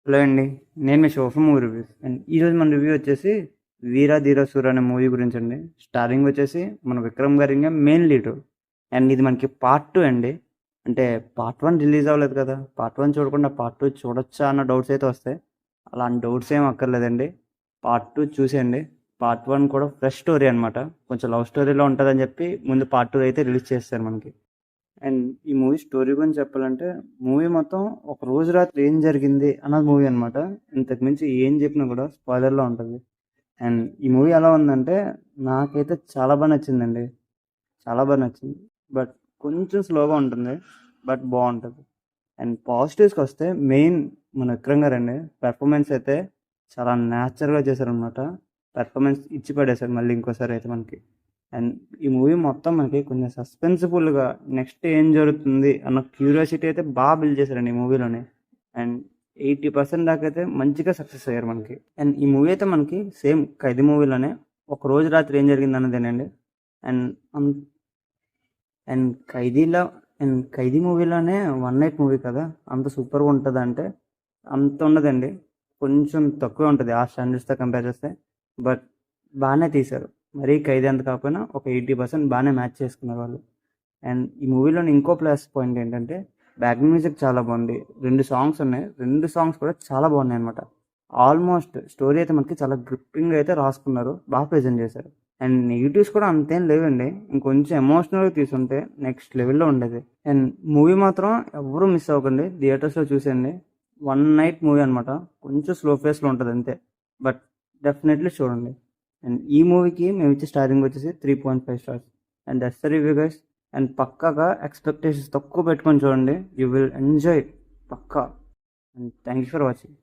Hello అండి. నేను మీ షోఫీ movie reviews and ఈరోజు మన రివ్యూ వచ్చేసి 'వీర ధీర సూర' అనే మూవీ గురించి అండి. స్టార్టింగ్ వచ్చేసి మన విక్రమ్ గారి ఇంకా మెయిన్ లీడు అండ్ ఇది మనకి పార్ట్ 2 అండి. అంటే పార్ట్ 1 రిలీజ్ అవ్వలేదు కదా, పార్ట్ 1 చూడకుండా పార్ట్ 2 చూడొచ్చా అన్న డౌట్స్ అయితే వస్తాయి. అలాంటి డౌట్స్ ఏం అక్కర్లేదండి. పార్ట్ 2 చూసేయండి. పార్ట్ 1 కూడా ఫ్రెష్ స్టోరీ అనమాట. కొంచెం లవ్ స్టోరీలో ఉంటుందని చెప్పి ముందు పార్ట్ 2 అయితే రిలీజ్ చేస్తారు మనకి. అండ్ ఈ మూవీ స్టోరీ గురించి చెప్పాలంటే మూవీ మొత్తం ఒక రోజు రాత్రి ఏం జరిగింది అన్నది మూవీ అనమాట. ఇంతకు మించి ఏం చెప్పినా కూడా స్పాయిలర్లో ఉంటుంది. అండ్ ఈ మూవీ ఎలా ఉందంటే నాకైతే చాలా బాగా నచ్చిందండి. చాలా బాగా నచ్చింది. బట్ కొంచెం స్లోగా ఉంటుంది. బట్ బాగుంటుంది. అండ్ పాజిటివ్స్కి వస్తే మెయిన్ మన విక్రమ్ గారు అండి. పెర్ఫార్మెన్స్ అయితే చాలా న్యాచురల్గా చేశారనమాట. పెర్ఫార్మెన్స్ ఇచ్చి పడేశారు మళ్ళీ ఇంకోసారి అయితే మనకి. అండ్ ఈ మూవీ మొత్తం మనకి కొంచెం సస్పెన్స్ఫుల్గా నెక్స్ట్ ఏం జరుగుతుంది అన్న క్యూరియాసిటీ అయితే బాగా బిల్డ్ చేశారండి ఈ మూవీలోనే. అండ్ 80% దాకా అయితే మంచిగా సక్సెస్ అయ్యారు మనకి. అండ్ ఈ మూవీ అయితే మనకి సేమ్ ఖైదీ మూవీలోనే ఒక రోజు రాత్రి ఏం జరిగింది అన్నదేనండి. అండ్ అండ్ ఖైదీలో అండ్ ఖైదీ మూవీలోనే వన్ నైట్ మూవీ కదా, అంత సూపర్గా ఉంటుంది అంటే అంత ఉండదండి. కొంచెం తక్కువ ఉంటుంది ఆ స్టాండర్డ్స్తో కంపేర్ చేస్తే. బట్ బాగానే తీశారు. మరీ ఖైదీ అంత కాకపోయినా ఒక 80% బాగానే మ్యాచ్ చేసుకున్నారు వాళ్ళు. అండ్ ఈ మూవీలోని ఇంకో ప్లస్ పాయింట్ ఏంటంటే బ్యాక్గ్రౌండ్ మ్యూజిక్ చాలా బాగుంది. 2 సాంగ్స్ ఉన్నాయి. 2 సాంగ్స్ కూడా చాలా బాగున్నాయి అనమాట. ఆల్మోస్ట్ స్టోరీ అయితే మనకి చాలా గ్రిప్పింగ్ అయితే రాసుకున్నారు, బాగా ప్రజెంట్ చేశారు. అండ్ నెగిటివ్స్ కూడా అంతేం లేవండి. ఇంకొంచెం ఎమోషనల్గా తీసుంటే నెక్స్ట్ లెవెల్లో ఉండేది. అండ్ మూవీ మాత్రం ఎవరూ మిస్ అవ్వకండి, థియేటర్స్లో చూసేయండి. వన్ నైట్ మూవీ అనమాట. కొంచెం స్లో ఫేస్లో ఉంటుంది అంతే. బట్ డెఫినెట్లీ చూడండి. అండ్ ఈ మూవీకి మేము ఇచ్చే స్టారింగ్ వచ్చేసి 3.5 stars. And that's the review guys. And పక్కాగా ఎక్స్పెక్టేషన్స్ తక్కువ పెట్టుకొని చూడండి, యూ విల్ ఎంజాయ్ పక్కా. And thank you for watching.